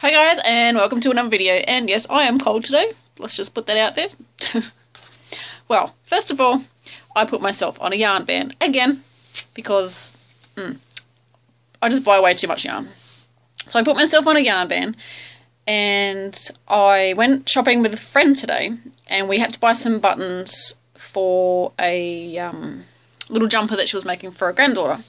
Hi guys, and welcome to another video. And yes, I am cold today. Let's just put that out there. Well, first of all, I put myself on a yarn ban again because I just buy way too much yarn. So I put myself on a yarn ban, and I went shopping with a friend today, and we had to buy some buttons for a little jumper that she was making for her granddaughter.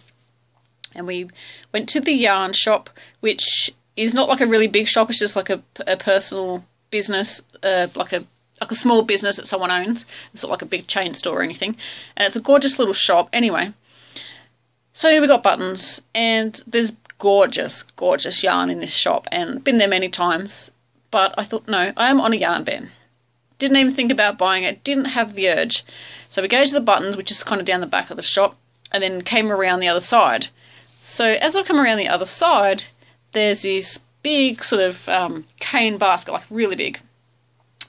And we went to the yarn shop, which is not like a really big shop. It's just like a personal business, like a small business that someone owns. It's not like a big chain store or anything. And it's a gorgeous little shop. Anyway, so we got buttons, and there's gorgeous, gorgeous yarn in this shop, and been there many times. But I thought, no, I am on a yarn ban. Didn't even think about buying it. Didn't have the urge. So we go to the buttons, which is kind of down the back of the shop, and then came around the other side. So as I come around the other side, there's this big sort of cane basket, like really big.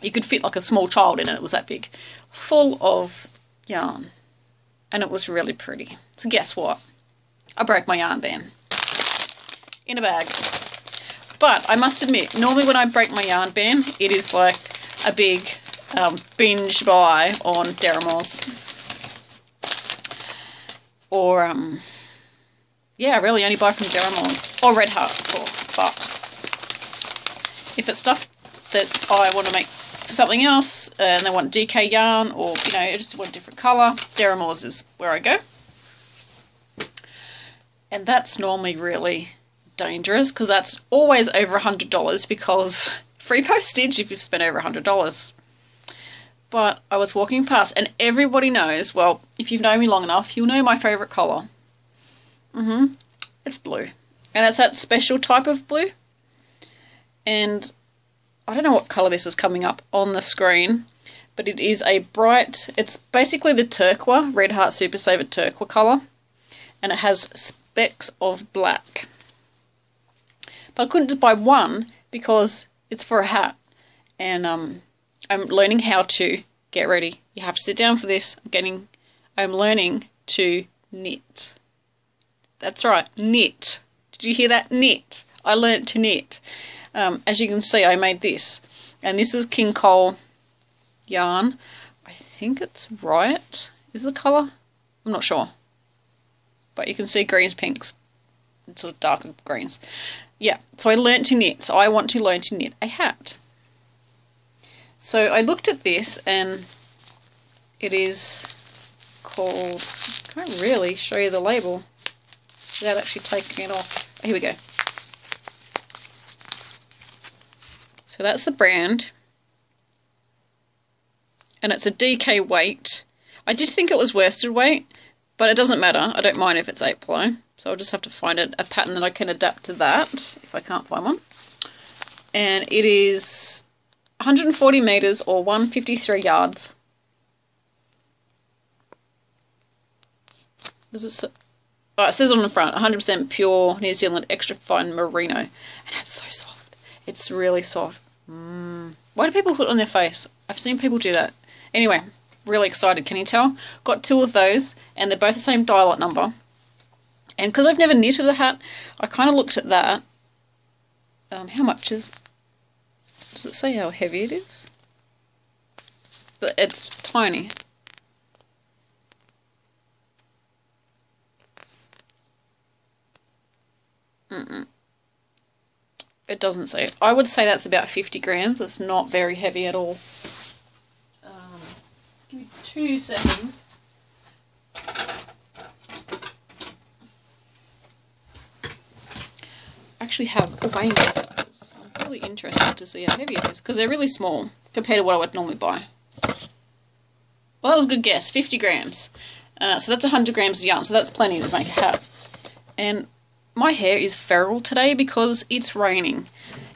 You could fit like a small child in it. It was that big, full of yarn, and it was really pretty. So guess what? I broke my yarn ban in a bag. But I must admit, normally when I break my yarn ban, it is like a big binge buy on Deramores. Or yeah, I really only buy from Deramores. Or Red Heart, of course. But if it's stuff that I want to make for something else, and they want DK yarn, or, you know, I just want a different colour, Deramores is where I go. And that's normally really dangerous, because that's always over $100, because free postage if you've spent over $100. But I was walking past, and everybody knows, well, if you've known me long enough, you'll know my favourite colour. It's blue. And it's that special type of blue. And I don't know what colour this is coming up on the screen, but it is a bright, it's basically the turquoise, Red Heart Super Saver turquoise colour. And it has specks of black. But I couldn't just buy one because it's for a hat. And I'm learning how to get ready. You have to sit down for this. I'm learning to knit. That's right, knit. Did you hear that? Knit. I learnt to knit. As you can see, I made this. And this is King Cole yarn. I think it's Riot is the colour. I'm not sure. But you can see greens, pinks, and sort of darker greens. Yeah, so I learnt to knit. So I want to learn to knit a hat. So I looked at this, and it is called, I can't really show you the label without actually taking it off. Oh, here we go. So that's the brand. And it's a DK weight. I did think it was worsted weight, but it doesn't matter. I don't mind if it's 8 ply. So I'll just have to find a pattern that I can adapt to that, if I can't find one. And it is 140 metres or 153 yards. Does it say? Oh, it says on the front, 100% pure New Zealand extra fine merino. And it's so soft. It's really soft. Why do people put it on their face? I've seen people do that. Anyway, really excited, can you tell? Got 2 of those, and they're both the same dye-lot number. And because I've never knitted a hat, I kind of looked at that. How much is... Does it say how heavy it is? But it's tiny. It doesn't say. I would say that's about 50 grams. It's not very heavy at all. Give me 2 seconds. I actually have a weighing scales. I'm really interested to see how heavy it is, because they're really small compared to what I would normally buy. Well, that was a good guess. 50 grams. So that's 100 grams of yarn, so that's plenty to make a hat. And my hair is feral today because it's raining.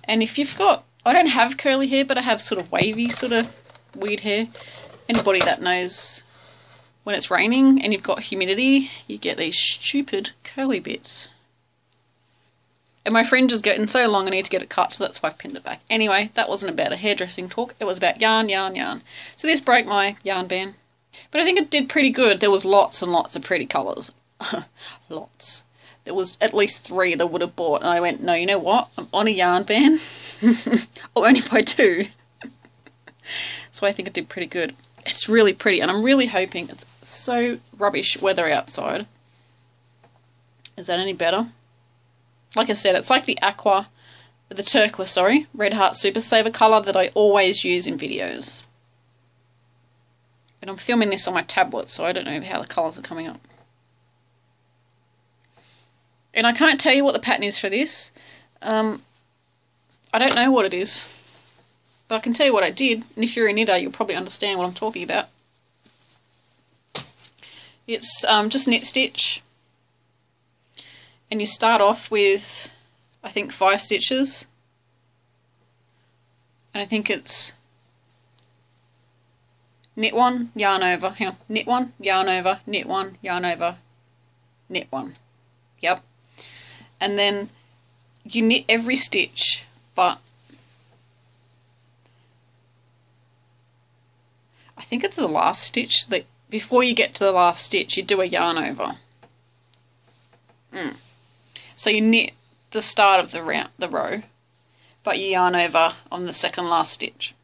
And if you've got... I don't have curly hair, but I have sort of wavy, sort of weird hair. Anybody that knows when it's raining and you've got humidity, you get these stupid curly bits. And my fringe is getting so long I need to get it cut, so that's why I've pinned it back. Anyway, that wasn't about a hairdressing talk. It was about yarn, yarn, yarn. So this broke my yarn ban. But I think it did pretty good. There was lots and lots of pretty colours. Lots. there was at least 3 that I would have bought. And I went, no, you know what? I'm on a yarn ban. I'll only buy 2. So I think I did pretty good. It's really pretty, and I'm really hoping it's so rubbish weather outside. Is that any better? Like I said, it's like the turquoise, sorry, Red Heart Super Saver colour that I always use in videos. And I'm filming this on my tablet, so I don't know how the colours are coming up. And I can't tell you what the pattern is for this. I don't know what it is. But I can tell you what I did, and if you're a knitter, you'll probably understand what I'm talking about. It's just knit stitch. And you start off with, I think, 5 stitches. And I think it's knit 1, yarn over, hang on, knit 1, yarn over, knit 1, yarn over, knit 1. Yep. And then you knit every stitch, but I think it's the last stitch that before you get to the last stitch you do a yarn over. So you knit the start of the row, but you yarn over on the second last stitch.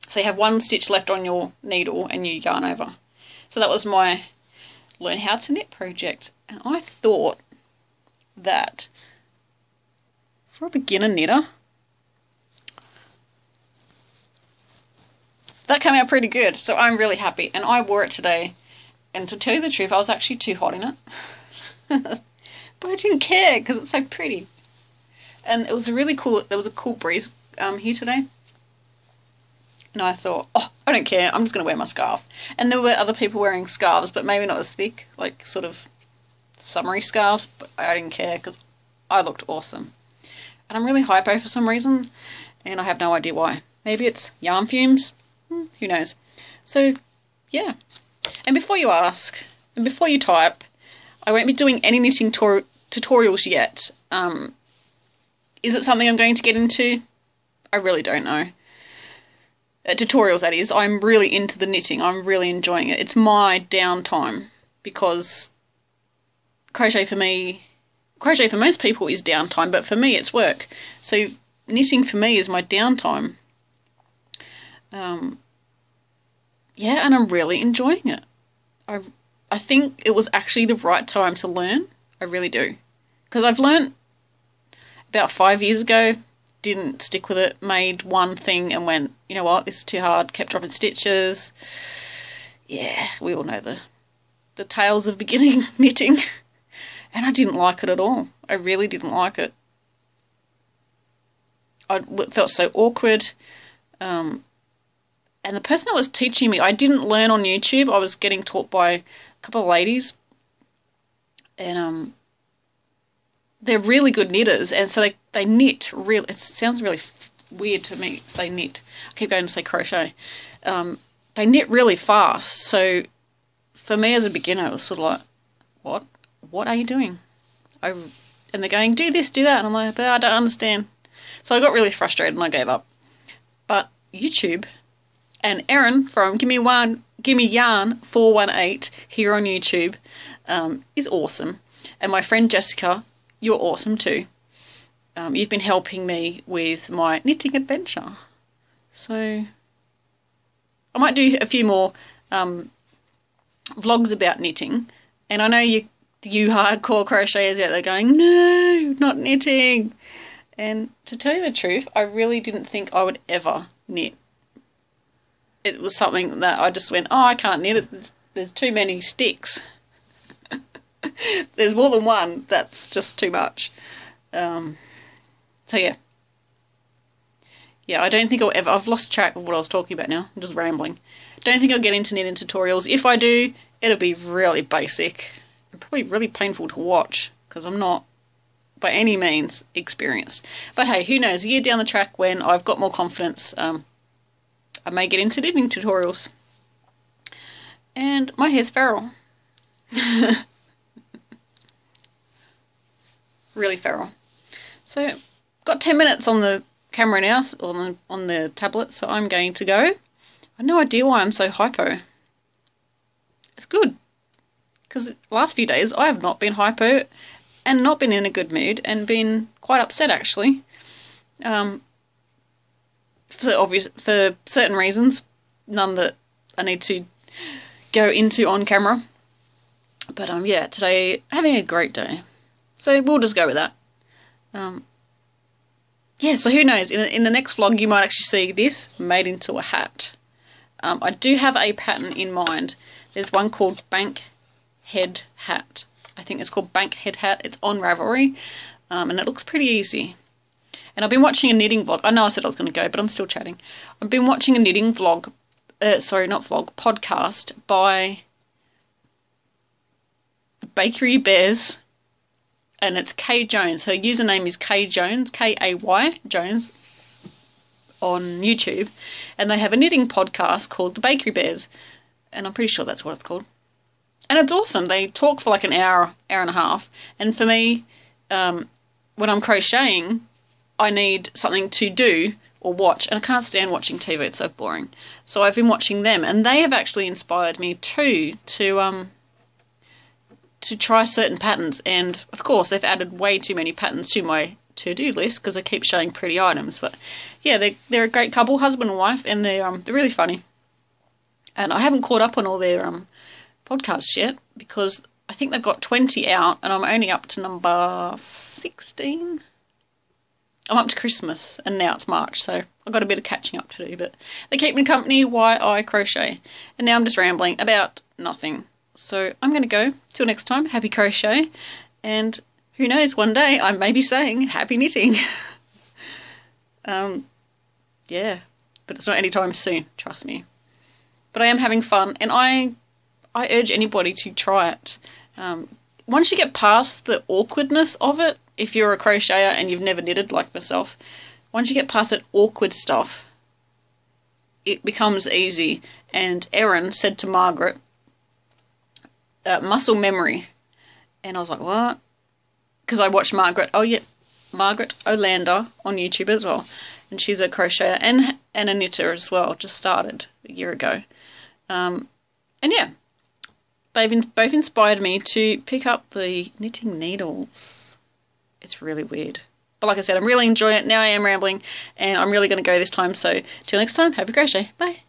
So you have 1 stitch left on your needle and you yarn over. So that was my learn how to knit project, and I thought that for a beginner knitter that came out pretty good, so I'm really happy. And I wore it today, and to tell you the truth, I was actually too hot in it. But I didn't care, because it's so pretty. And it was a really cool, there was a cool breeze here today. And I thought, oh, I don't care, I'm just going to wear my scarf. And there were other people wearing scarves, but maybe not as thick, like sort of summery scarves, but I didn't care, because I looked awesome. And I'm really hypo for some reason, and I have no idea why. Maybe it's yarn fumes. Who knows? So, yeah. And before you ask, and before you type, I won't be doing any knitting tutorials yet. Is it something I'm going to get into? I really don't know. Tutorials, that is. I'm really into the knitting. I'm really enjoying it. It's my downtime, because crochet for most people is downtime, but for me it's work. So knitting for me is my downtime. Yeah, and I'm really enjoying it. I think it was actually the right time to learn. I really do. Because I've learned about 5 years ago, didn't stick with it, made one thing and went, you know what, this is too hard, kept dropping stitches. Yeah, we all know the tales of beginning knitting. And I didn't like it at all. I really didn't like it. It felt so awkward. And the person that was teaching me, I didn't learn on YouTube. I was getting taught by a couple of ladies. And they're really good knitters. And so they knit real. It sounds really weird to me to say knit. I keep going to say crochet. They knit really fast. So for me as a beginner, it was sort of like, what? What are you doing? And they're going, do this, do that. And I'm like, but I don't understand. So I got really frustrated and I gave up. But YouTube... And Erin from Gimme Yarn 418 here on YouTube is awesome. And my friend Jessica, you're awesome too. You've been helping me with my knitting adventure. So I might do a few more vlogs about knitting. And I know you hardcore crocheters out there going, no, not knitting. And to tell you the truth, I really didn't think I would ever knit. It was something that I just went, oh, I can't knit it. There's too many sticks. There's more than one. That's just too much. So, yeah. Yeah, I don't think I'll ever... I've lost track of what I was talking about now. I'm just rambling. Don't think I'll get into knitting tutorials. If I do, it'll be really basic. And probably really painful to watch, because I'm not, by any means, experienced. But hey, who knows? A year down the track, when I've got more confidence... I may get into knitting tutorials. And my hair's feral. Really feral. So, got 10 minutes on the camera now, on the tablet, so I'm going to go. I have no idea why I'm so hypo. It's good. Because the last few days I have not been hypo and not been in a good mood and been quite upset actually. For certain reasons, none that I need to go into on camera. But yeah, today having a great day, so we'll just go with that. Yeah, so who knows? In the next vlog, you might actually see this made into a hat. I do have a pattern in mind. There's one called Bank Head Hat. I think it's called Bank Head Hat. It's on Ravelry, and it looks pretty easy. And I've been watching a knitting vlog. I know I said I was going to go, but I'm still chatting. I've been watching a knitting vlog, podcast by Bakery Bears, and it's Kay Jones. Her username is Kay Jones, K-A-Y, Jones, on YouTube. And they have a knitting podcast called The Bakery Bears, and I'm pretty sure that's what it's called. And it's awesome. They talk for like an hour and a half. And for me, when I'm crocheting, I need something to do or watch, and I can't stand watching TV, it's so boring. So I've been watching them, and they have actually inspired me too to try certain patterns. And of course they've added way too many patterns to my to-do list because I keep showing pretty items. But yeah, they're a great couple, husband and wife, and they're really funny. And I haven't caught up on all their podcasts yet because I think they've got 20 out, and I'm only up to number 16. I'm up to Christmas, and now it's March, so I've got a bit of catching up to do, but they keep me company while I crochet. And now I'm just rambling about nothing. So I'm going to go. Till next time, happy crochet, and who knows, one day I may be saying happy knitting. Yeah, but it's not anytime soon, trust me. But I am having fun, and I urge anybody to try it. Once you get past the awkwardness of it, if you're a crocheter and you've never knitted like myself, once you get past that awkward stuff, it becomes easy. And Erin said to Margaret, muscle memory. And I was like, what? Because I watched Margaret Olander on YouTube as well. And she's a crocheter and a knitter as well, just started a year ago. And yeah, they've both inspired me to pick up the knitting needles. It's really weird. But like I said, I'm really enjoying it. Now I am rambling, and I'm really going to go this time. So till next time, happy crochet. Bye.